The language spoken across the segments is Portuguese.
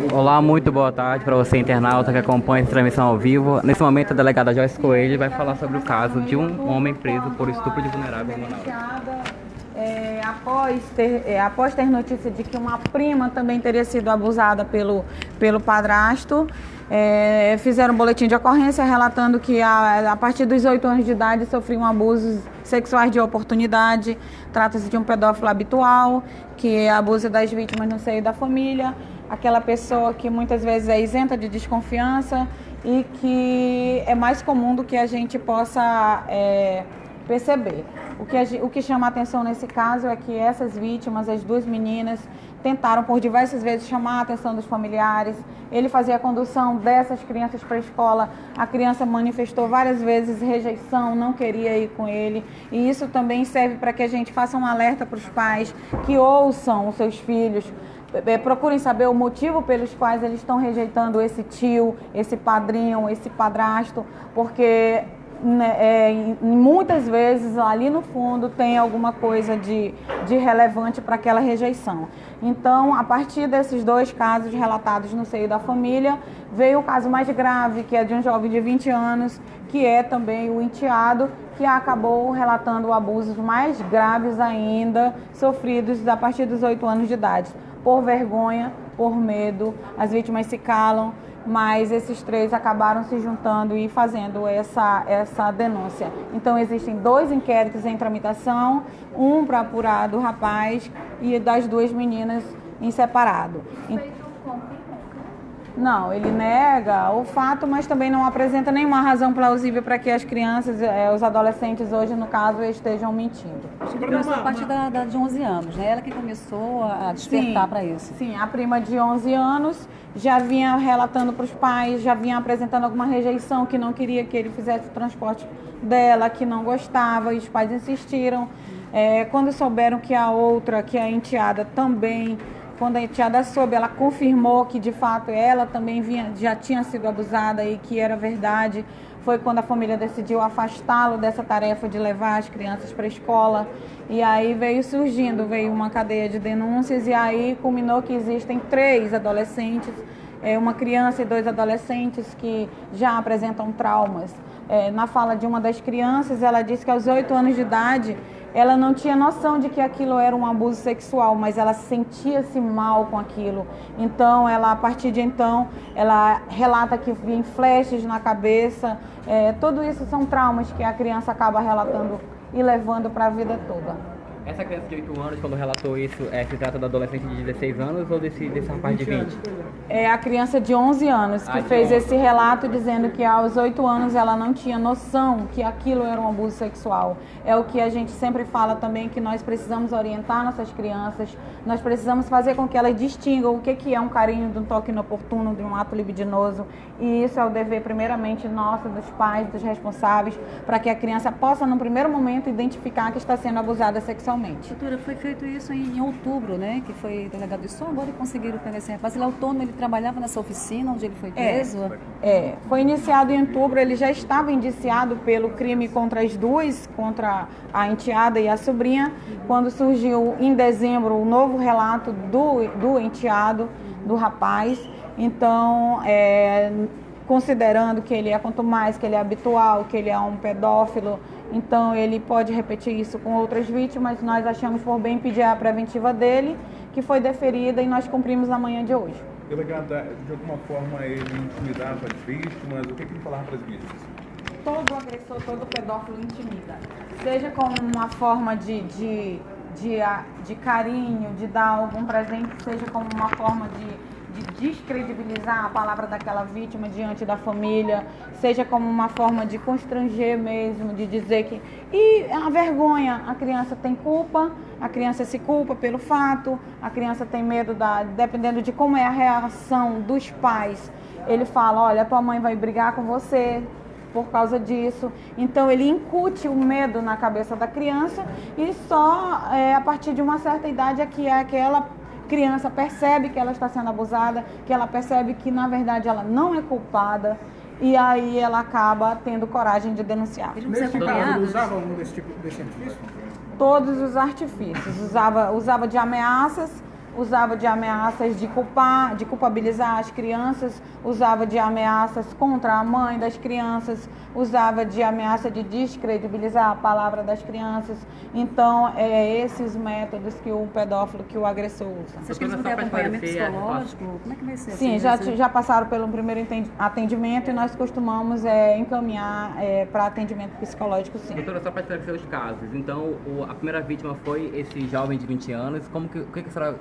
Olá, muito boa tarde para você, internauta que acompanha essa transmissão ao vivo. Nesse momento, a delegada Joyce Coelho vai falar sobre o caso de um homem preso por estupro de vulnerável em Manaus. Após ter notícia de que uma prima também teria sido abusada pelo padrasto, fizeram um boletim de ocorrência relatando que a partir dos 8 anos de idade sofriam abusos sexuais de oportunidade. Trata-se de um pedófilo habitual que abusa das vítimas no seio da família, aquela pessoa que muitas vezes é isenta de desconfiança e que é mais comum do que a gente possa perceber. O que chama a atenção nesse caso é que essas vítimas, as duas meninas, tentaram por diversas vezes chamar a atenção dos familiares. Ele fazia a condução dessas crianças para a escola. A criança manifestou várias vezes rejeição, não queria ir com ele. E isso também serve para que a gente faça um alerta para os pais que ouçam os seus filhos, procurem saber o motivo pelos quais eles estão rejeitando esse tio, esse padrinho, esse padrasto, porque muitas vezes ali no fundo tem alguma coisa de relevante para aquela rejeição. Então, a partir desses dois casos relatados no seio da família, veio o caso mais grave, que é de um jovem de 20 anos, que é também o enteado, que acabou relatando abusos mais graves ainda, sofridos a partir dos 8 anos de idade. Por vergonha, por medo, as vítimas se calam, mas esses três acabaram se juntando e fazendo essa denúncia. Então, existem 2 inquéritos em tramitação, um para apurar do rapaz e das 2 meninas em separado. Não, ele nega o fato, mas também não apresenta nenhuma razão plausível para que as crianças, os adolescentes hoje, no caso, estejam mentindo. Começou a partir de 11 anos, né? Ela que começou a despertar para isso. Sim, a prima de 11 anos já vinha relatando para os pais, já vinha apresentando alguma rejeição, que não queria que ele fizesse o transporte dela, que não gostava, e os pais insistiram. Quando souberam que a enteada também... Quando a enteada soube, ela confirmou que de fato ela também já tinha sido abusada e que era verdade. Foi quando a família decidiu afastá-lo dessa tarefa de levar as crianças para a escola. E aí veio uma cadeia de denúncias e aí culminou que existem 3 adolescentes, uma criança e 2 adolescentes que já apresentam traumas. Na fala de uma das crianças, ela disse que aos 8 anos de idade, ela não tinha noção de que aquilo era um abuso sexual, mas ela sentia-se mal com aquilo. Então, a partir de então, ela relata que vinha flashes na cabeça. Tudo isso são traumas que a criança acaba relatando e levando para a vida toda. Essa criança de 8 anos, quando relatou isso, se trata do adolescente de 16 anos ou desse rapaz de 20? É a criança de 11 anos que fez esse relato dizendo que aos 8 anos ela não tinha noção que aquilo era um abuso sexual. É o que a gente sempre fala também, que nós precisamos orientar nossas crianças, nós precisamos fazer com que elas distingam o que é um carinho, de um toque inoportuno, de um ato libidinoso. E isso é o dever primeiramente nosso, dos pais, dos responsáveis, para que a criança possa, no primeiro momento, identificar que está sendo abusada sexualmente. Doutora, foi feito isso em outubro, né? Que foi delegado de só agora e conseguiram pegar esse rapaz. Ele é autônomo, ele trabalhava nessa oficina onde ele foi preso? Foi iniciado em outubro, ele já estava indiciado pelo crime contra as duas, contra a enteada e a sobrinha, quando surgiu em dezembro o novo relato do enteado, do rapaz. Então, considerando que ele é contumaz, que ele é habitual, que ele é um pedófilo, então ele pode repetir isso com outras vítimas. Nós achamos por bem pedir a preventiva dele, que foi deferida e nós cumprimos na manhã de hoje. Delegada, de alguma forma ele intimidava as vítimas? O que ele falava para as vítimas? Todo agressor, todo pedófilo intimida. Seja como uma forma de carinho, de dar algum presente, seja como uma forma de descredibilizar a palavra daquela vítima diante da família, seja como uma forma de constranger mesmo, de dizer que... E a vergonha, a criança tem culpa, a criança se culpa pelo fato, a criança tem medo, dependendo de como é a reação dos pais, ele fala, olha, a tua mãe vai brigar com você por causa disso. Então ele incute o medo na cabeça da criança e só a partir de uma certa idade é que aquela criança percebe que ela está sendo abusada, que ela percebe que na verdade ela não é culpada e aí ela acaba tendo coragem de denunciar. Nesse caso, ele usava algum desse artifício? Todos os artifícios, usava de ameaças, usava de ameaças de culpar, de culpabilizar as crianças, usava de ameaças contra a mãe das crianças, usava de ameaça de descredibilizar a palavra das crianças. Então, esses métodos que o pedófilo, que o agressor usa. Vocês querem ter acompanhamento psicológico? Como é que vai ser? Sim, já passaram pelo primeiro atendimento e nós costumamos encaminhar para atendimento psicológico, sim. Doutora, só para esclarecer os casos, então a primeira vítima foi esse jovem de 20 anos, o que a senhora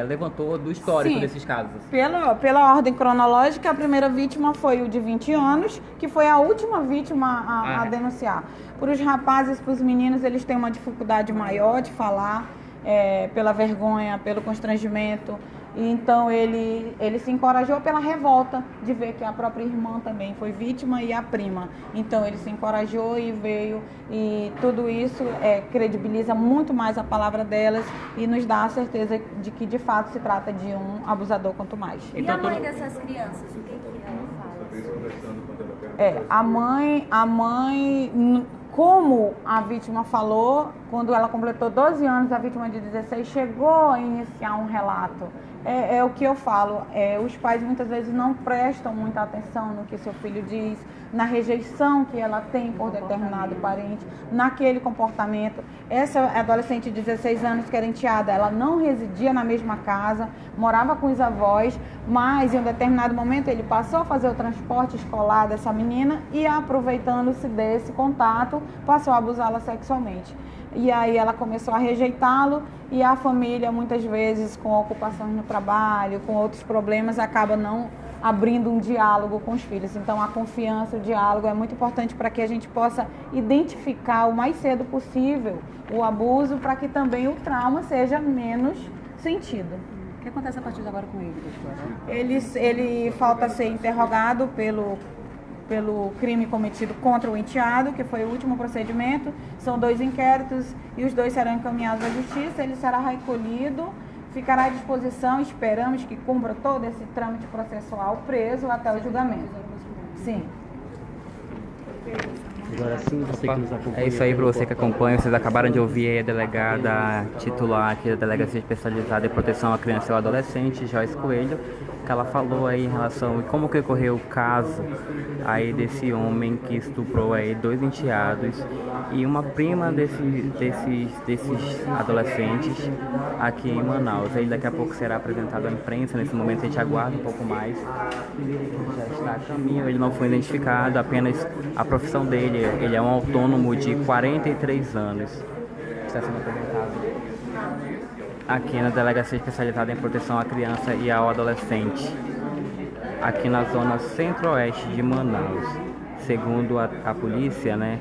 levantou do histórico desses casos? Pela ordem cronológica, a primeira vítima foi o de 20 anos, que foi a última vítima a denunciar. Para os rapazes, para os meninos, eles têm uma dificuldade maior de falar, pela vergonha, pelo constrangimento. Então ele se encorajou pela revolta de ver que a própria irmã também foi vítima e a prima. Então ele se encorajou e veio, e tudo isso credibiliza muito mais a palavra delas e nos dá a certeza de que de fato se trata de um abusador quanto mais. E a mãe dessas crianças, o que ela fala? A mãe, como a vítima falou, quando ela completou 12 anos, a vítima de 16 chegou a iniciar um relato. É o que eu falo, os pais muitas vezes não prestam muita atenção no que seu filho diz, na rejeição que ela tem por determinado parente, naquele comportamento. Essa adolescente de 16 anos que era enteada, ela não residia na mesma casa, morava com os avós, mas em um determinado momento ele passou a fazer o transporte escolar dessa menina e, aproveitando-se desse contato, passou a abusá-la sexualmente. E aí ela começou a rejeitá-lo e a família, muitas vezes, com ocupações no trabalho, com outros problemas, acaba não abrindo um diálogo com os filhos. Então a confiança, o diálogo é muito importante para que a gente possa identificar o mais cedo possível o abuso, para que também o trauma seja menos sentido. O que acontece a partir de agora com ele, doutora? Ele falta ser interrogado pelo crime cometido contra o enteado, que foi o último procedimento. São 2 inquéritos e os 2 serão encaminhados à justiça. Ele será recolhido, ficará à disposição, esperamos que cumpra todo esse trâmite processual, preso até o julgamento. Sim. Agora sim, você que nos acompanha. É isso aí para você que acompanha. Vocês acabaram de ouvir aí a delegada titular aqui da Delegacia Especializada em Proteção à Criança e ao Adolescente, Joyce Coelho, que ela falou aí em relação a como que ocorreu o caso aí desse homem que estuprou aí 2 enteados e uma prima desses adolescentes aqui em Manaus. Aí daqui a pouco será apresentado à imprensa. Nesse momento a gente aguarda um pouco mais. Já está a caminho, ele não foi identificado, apenas a profissão dele. Ele é um autônomo de 43 anos. Está sendo apresentado aqui na Delegacia Especializada em Proteção à Criança e ao Adolescente, aqui na zona centro-oeste de Manaus. Segundo a polícia, né,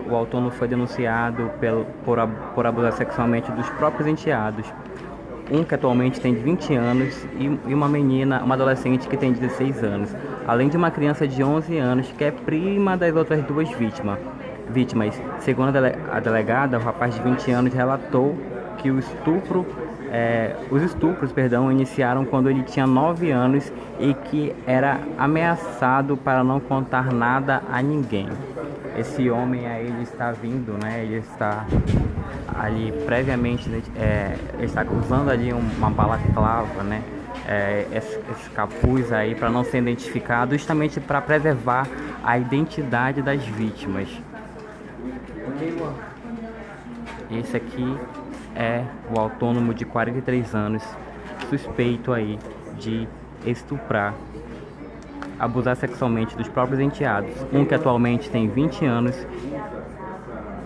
o autônomo foi denunciado por abusar sexualmente dos próprios enteados. Um que atualmente tem 20 anos e uma adolescente que tem 16 anos, além de uma criança de 11 anos que é prima das outras 2 vítimas. Segundo a delegada, o rapaz de 20 anos relatou que os estupros iniciaram quando ele tinha 9 anos e que era ameaçado para não contar nada a ninguém. Esse homem aí, ele está vindo, né? Ele está ali previamente, ele está usando ali uma balaclava, né? Esse capuz aí para não ser identificado, justamente para preservar a identidade das vítimas. Esse aqui é o autônomo de 43 anos, suspeito aí de estuprar, abusar sexualmente dos próprios enteados. Um que atualmente tem 20 anos,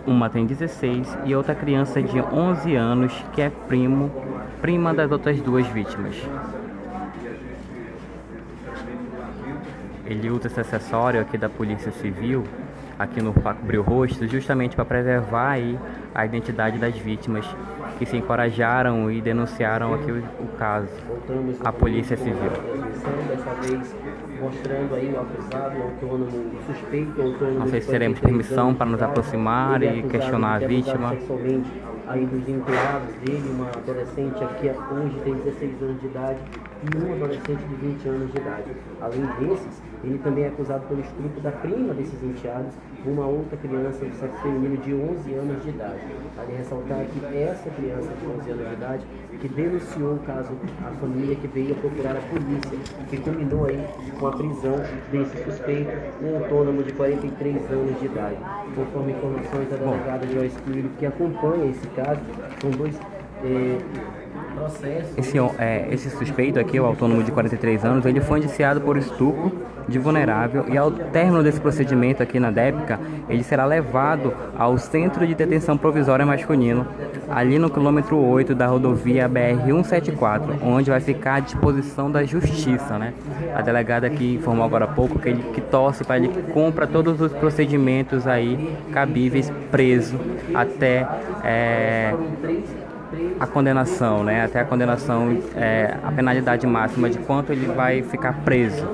uma tem 16 e outra criança de 11 anos que é prima das outras 2 vítimas. Ele usa esse acessório aqui da Polícia Civil, aqui no para cobrir o rosto, justamente para preservar aí a identidade das vítimas que se encorajaram e denunciaram aqui o caso, a Polícia Civil. Dessa vez mostrando aí o acusado, o autônomo, o suspeito, autônomo. Não sei se teremos permissão para nos aproximar e questionar a vítima. Sexualmente aí dos enteados dele, uma adolescente aqui hoje tem 16 anos de idade. e um adolescente de 20 anos de idade. Além desses, ele também é acusado pelo estupro da prima desses enteados, uma outra criança do sexo feminino de 11 anos de idade. Vale ressaltar que essa criança de 11 anos de idade que denunciou o caso à família, que veio procurar a polícia, que culminou aí com a prisão desse suspeito, um autônomo de 43 anos de idade. Conforme informações da delegada Joyce Coelho, que acompanha esse caso, são dois processos. Esse suspeito aqui, o autônomo de 43 anos, ele foi indiciado por estupro de vulnerável e ao término desse procedimento aqui na DEPCA, ele será levado ao Centro de Detenção Provisória Masculino, ali no quilômetro 8 da rodovia BR-174, onde vai ficar à disposição da Justiça, né? A delegada aqui informou agora há pouco que torce para ele cumpra todos os procedimentos aí cabíveis, preso até a condenação, né? Até a condenação, a penalidade máxima de quanto ele vai ficar preso.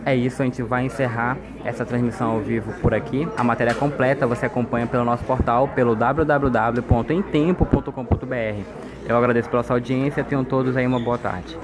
É isso, a gente vai encerrar essa transmissão ao vivo por aqui. A matéria completa você acompanha pelo nosso portal, pelo www.emtempo.com.br. Eu agradeço pela sua audiência, tenham todos aí uma boa tarde.